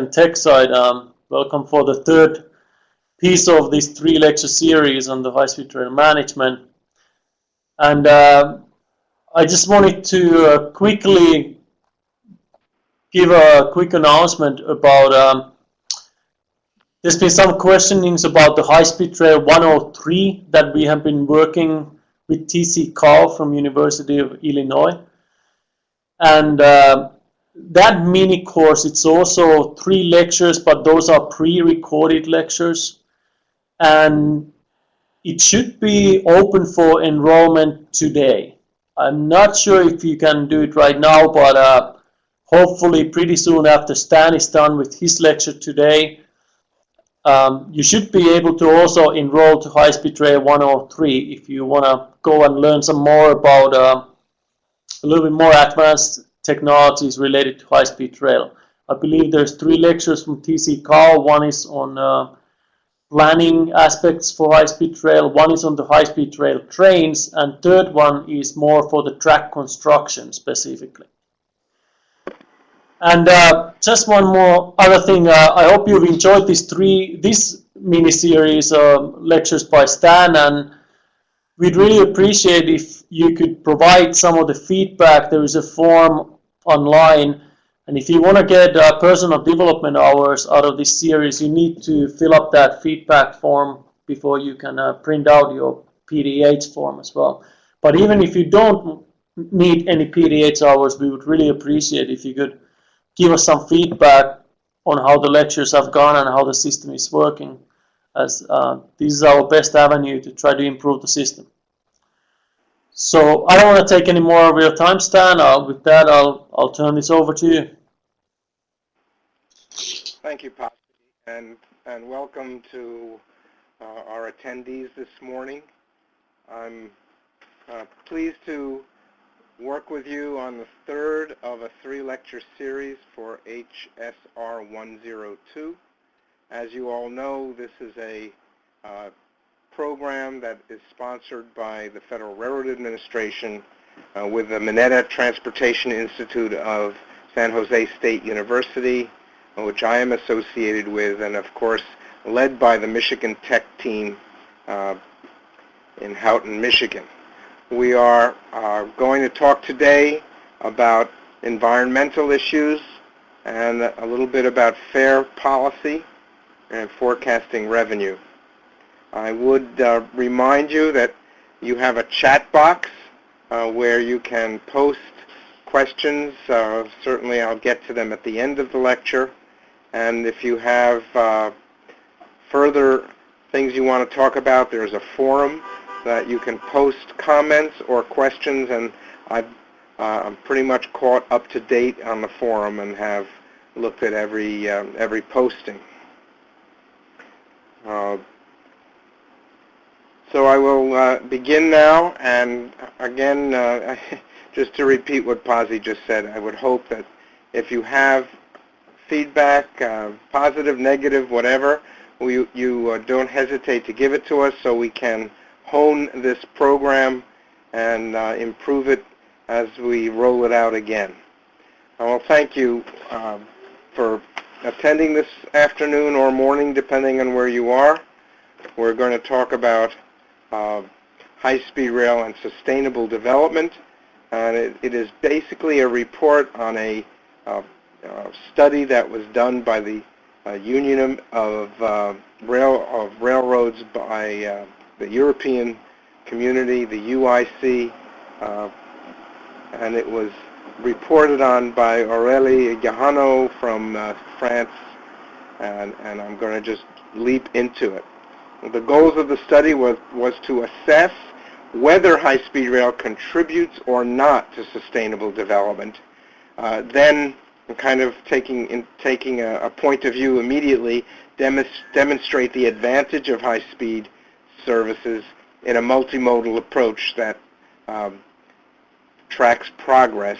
and tech side. Welcome for the third piece of this three-lecture series on the high-speed rail management. And I just wanted to quickly give a quick announcement about there's been some questionings about the high-speed rail 103 that we have been working with TC Carl from University of Illinois. And that mini course, it's also 3 lectures, but those are pre-recorded lectures. And it should be open for enrollment today. I'm not sure if you can do it right now, but hopefully pretty soon after Stan is done with his lecture today, you should be able to also enroll to High-Speed Rail 103 if you want to go and learn some more about a little bit more advanced technologies related to high-speed rail. I believe there's 3 lectures from TC Carl. One is on planning aspects for high-speed rail, one is on the high-speed rail trains, and third one is more for the track construction specifically. And just one more other thing, I hope you've enjoyed this mini-series lectures by Stan, and we'd really appreciate if you could provide some of the feedback. There is a form online, and if you want to get personal development hours out of this series, you need to fill up that feedback form before you can print out your PDH form as well. But even if you don't need any PDH hours, we would really appreciate if you could give us some feedback on how the lectures have gone and how the system is working, as this is our best avenue to try to improve the system. So I don't want to take any more of your time, Stan. With that, I'll turn this over to you. Thank you, Pasi, and welcome to our attendees this morning. I'm pleased to work with you on the third of a 3-lecture series for HSR 102. As you all know, this is a program that is sponsored by the Federal Railroad Administration with the Mineta Transportation Institute of San Jose State University, which I am associated with, and of course led by the Michigan Tech team in Houghton, Michigan. We are going to talk today about environmental issues and a little bit about fare policy and forecasting revenue. I would remind you that you have a chat box where you can post questions. Certainly I'll get to them at the end of the lecture. And if you have further things you want to talk about, there's a forum that you can post comments or questions, and I'm pretty much caught up to date on the forum and have looked at every posting. So I will begin now, and again, just to repeat what Pasi just said, I would hope that if you have feedback, positive, negative, whatever, you don't hesitate to give it to us so we can hone this program and improve it as we roll it out again. I will thank you for attending this afternoon or morning, depending on where you are. We're going to talk about high-speed rail and sustainable development, and it is basically a report on a study that was done by the Union of Railroads by the European Community, the UIC, and it was reported on by Aurélie Gahano from France, and I'm going to just leap into it. The goals of the study was to assess whether high-speed rail contributes or not to sustainable development. Then, kind of taking a point of view immediately, demonstrate the advantage of high-speed services in a multimodal approach that tracks progress.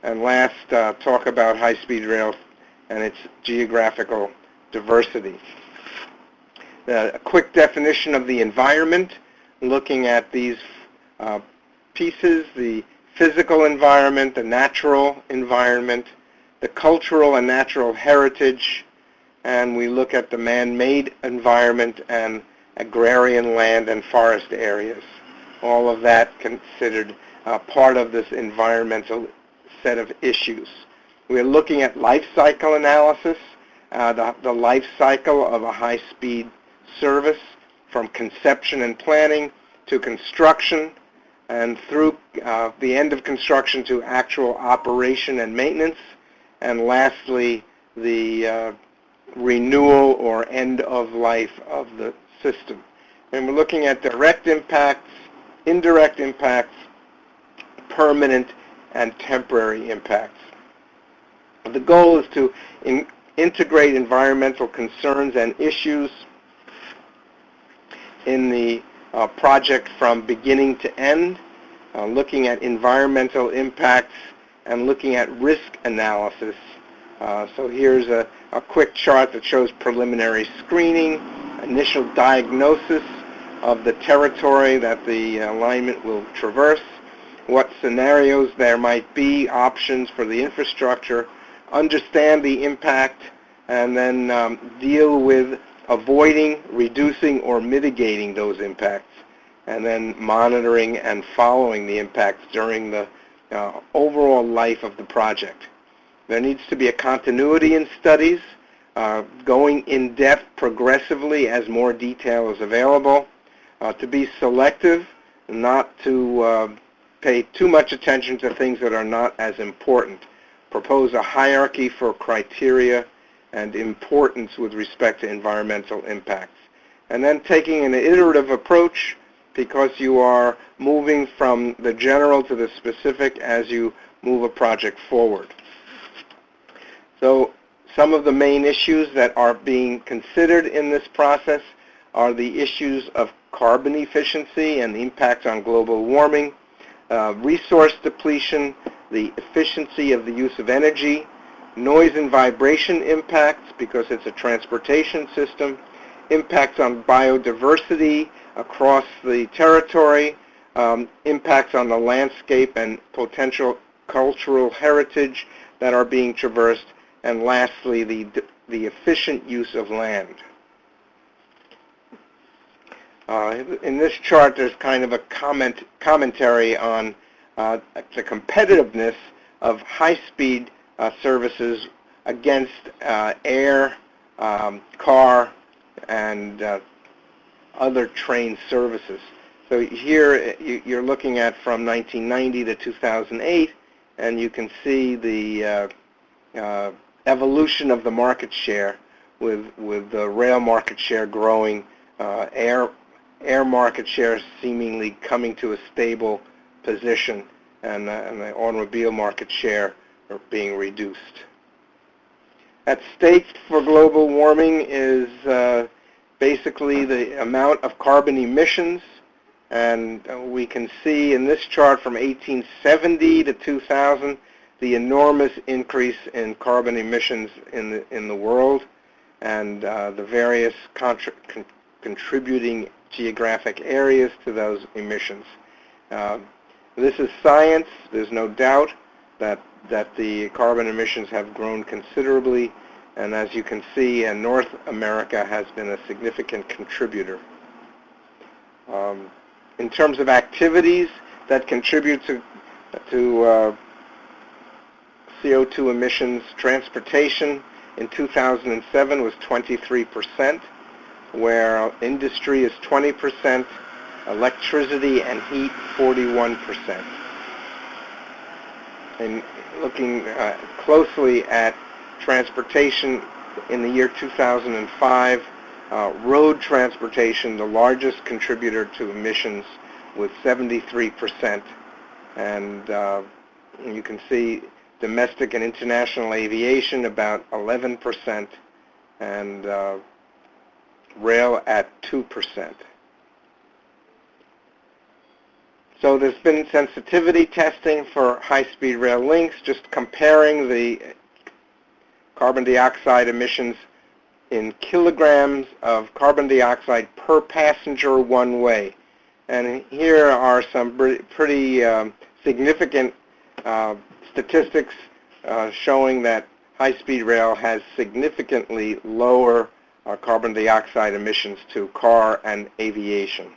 And last, talk about high-speed rail and its geographical diversity. A quick definition of the environment, looking at these pieces, the physical environment, the natural environment, the cultural and natural heritage, and we look at the man-made environment and agrarian land and forest areas. All of that considered part of this environmental set of issues. We're looking at life cycle analysis, the life cycle of a high-speed service from conception and planning to construction, and through the end of construction to actual operation and maintenance, and lastly, the renewal or end of life of the system. And we're looking at direct impacts, indirect impacts, permanent and temporary impacts. The goal is to integrate environmental concerns and issues in the project from beginning to end, looking at environmental impacts and looking at risk analysis. So here's a quick chart that shows preliminary screening, initial diagnosis of the territory that the alignment will traverse, what scenarios there might be, options for the infrastructure, understand the impact, and then deal with avoiding, reducing, or mitigating those impacts, and then monitoring and following the impacts during the overall life of the project. There needs to be a continuity in studies, going in depth progressively as more detail is available, to be selective, not to pay too much attention to things that are not as important. Propose a hierarchy for criteria and importance with respect to environmental impacts. And then taking an iterative approach, because you are moving from the general to the specific as you move a project forward. So some of the main issues that are being considered in this process are the issues of carbon efficiency and the impact on global warming, resource depletion, the efficiency of the use of energy, noise and vibration impacts because it's a transportation system, impacts on biodiversity across the territory, impacts on the landscape and potential cultural heritage that are being traversed, and lastly, the efficient use of land. In this chart, there's kind of a commentary on the competitiveness of high-speed services against air, car, and other train services. So here you're looking at from 1990 to 2008, and you can see the evolution of the market share with the rail market share growing, air market share seemingly coming to a stable position, and the automobile market share are being reduced. At stake for global warming is basically the amount of carbon emissions, and we can see in this chart from 1870 to 2000 the enormous increase in carbon emissions in the world, and the various contributing geographic areas to those emissions. This is science. There's no doubt that the carbon emissions have grown considerably, and as you can see, North America has been a significant contributor. In terms of activities that contribute to CO2 emissions, transportation in 2007 was 23%, where industry is 20%, electricity and heat 41%. And looking closely at transportation in the year 2005, road transportation, the largest contributor to emissions, with 73%. And you can see domestic and international aviation about 11%, and rail at 2%. So there's been sensitivity testing for high-speed rail links, just comparing the carbon dioxide emissions in kilograms of carbon dioxide per passenger one way. And here are some pretty significant statistics showing that high-speed rail has significantly lower carbon dioxide emissions to car and aviation.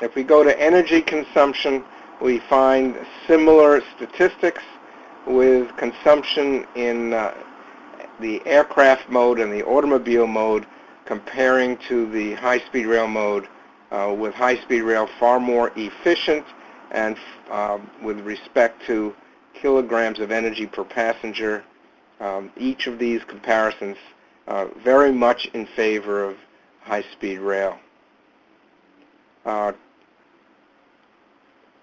If we go to energy consumption, we find similar statistics with consumption in the aircraft mode and the automobile mode comparing to the high-speed rail mode, with high-speed rail far more efficient and with respect to kilograms of energy per passenger. Each of these comparisons very much in favor of high-speed rail.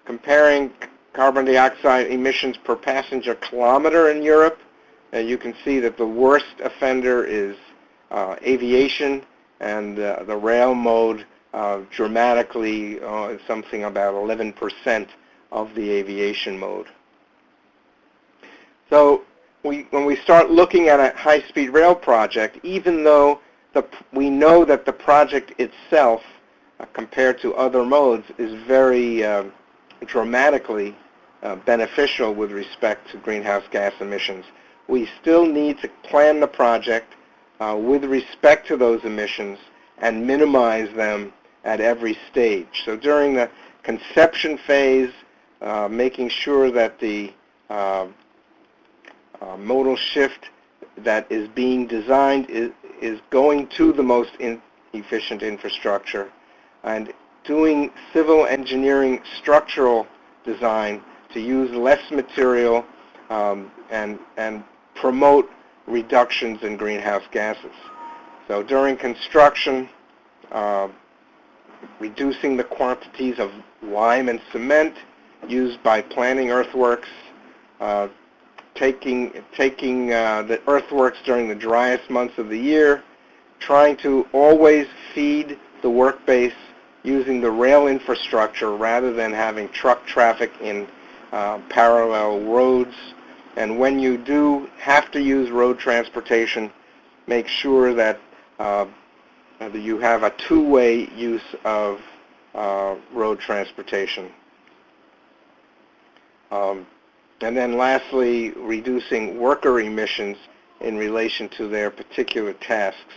Comparing carbon dioxide emissions per passenger kilometer in Europe, you can see that the worst offender is aviation, and the rail mode dramatically something about 11% of the aviation mode. So when we start looking at a high-speed rail project, even though we know that the project itself, compared to other modes, is very dramatically beneficial with respect to greenhouse gas emissions, we still need to plan the project with respect to those emissions and minimize them at every stage. So during the conception phase, making sure that the modal shift that is being designed is going to the most efficient infrastructure, and doing civil engineering structural design to use less material and promote reductions in greenhouse gases. So during construction, reducing the quantities of lime and cement used by planning earthworks, taking the earthworks during the driest months of the year, trying to always feed the work base using the rail infrastructure rather than having truck traffic in parallel roads. And when you do have to use road transportation, make sure that you have a two-way use of road transportation. And then lastly, reducing worker emissions in relation to their particular tasks.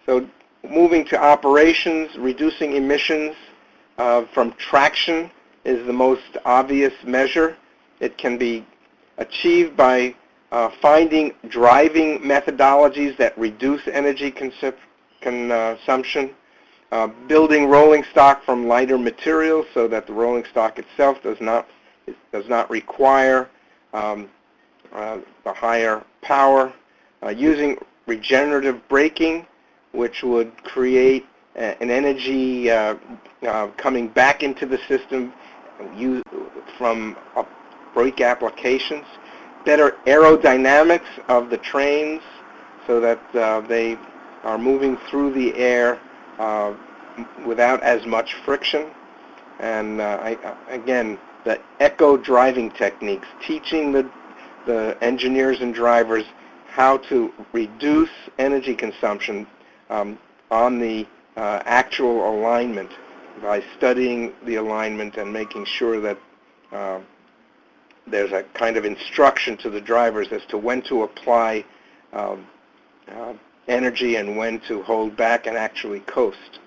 So moving to operations, reducing emissions from traction is the most obvious measure. It can be achieved by finding driving methodologies that reduce energy consumption, building rolling stock from lighter materials so that the rolling stock itself does not require the higher power, using regenerative braking, which would create an energy coming back into the system from brake applications, better aerodynamics of the trains so that they are moving through the air without as much friction, and again, the eco-driving techniques, teaching the engineers and drivers how to reduce energy consumption on the actual alignment by studying the alignment and making sure that there's a kind of instruction to the drivers as to when to apply energy and when to hold back and actually coast.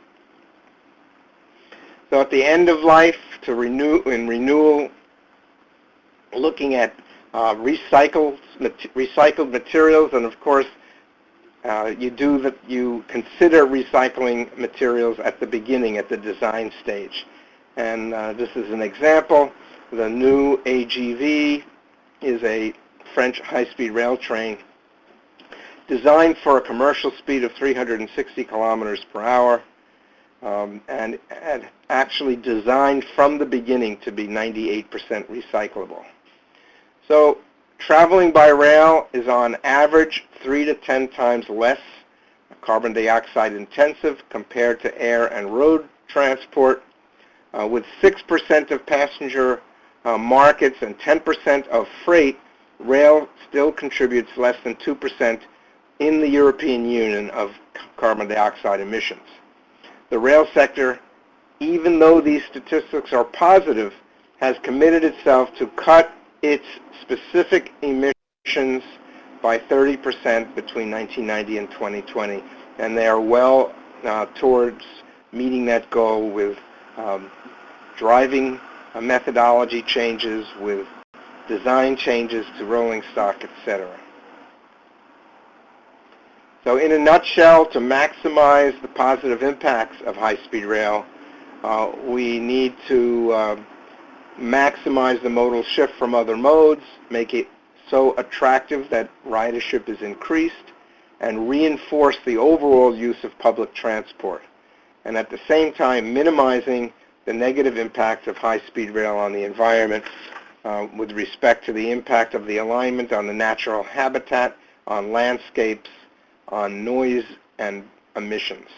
So at the end of life, renewal, looking at recycled materials, and of course you consider recycling materials at the beginning, at the design stage. And this is an example. The new AGV is a French high-speed rail train designed for a commercial speed of 360 kilometers per hour, and actually designed from the beginning to be 98% recyclable. So traveling by rail is on average 3 to 10 times less carbon dioxide intensive compared to air and road transport. With 6% of passenger markets and 10% of freight, rail still contributes less than 2% in the European Union of carbon dioxide emissions. The rail sector, even though these statistics are positive, has committed itself to cut its specific emissions by 30% between 1990 and 2020, and they are well towards meeting that goal with driving methodology changes, with design changes to rolling stock, etc. So in a nutshell, to maximize the positive impacts of high-speed rail, we need to maximize the modal shift from other modes, make it so attractive that ridership is increased, and reinforce the overall use of public transport. And at the same time, minimizing the negative impacts of high-speed rail on the environment with respect to the impact of the alignment on the natural habitat, on landscapes, on noise and emissions.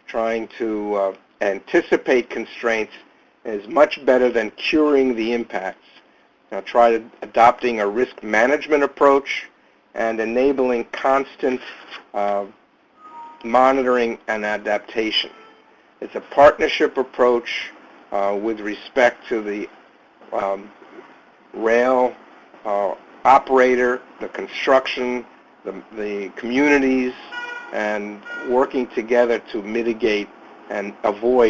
Trying to anticipate constraints is much better than curing the impacts. Now try adopting a risk management approach and enabling constant monitoring and adaptation. It's a partnership approach with respect to the rail operator, the construction, the communities, and working together to mitigate and avoid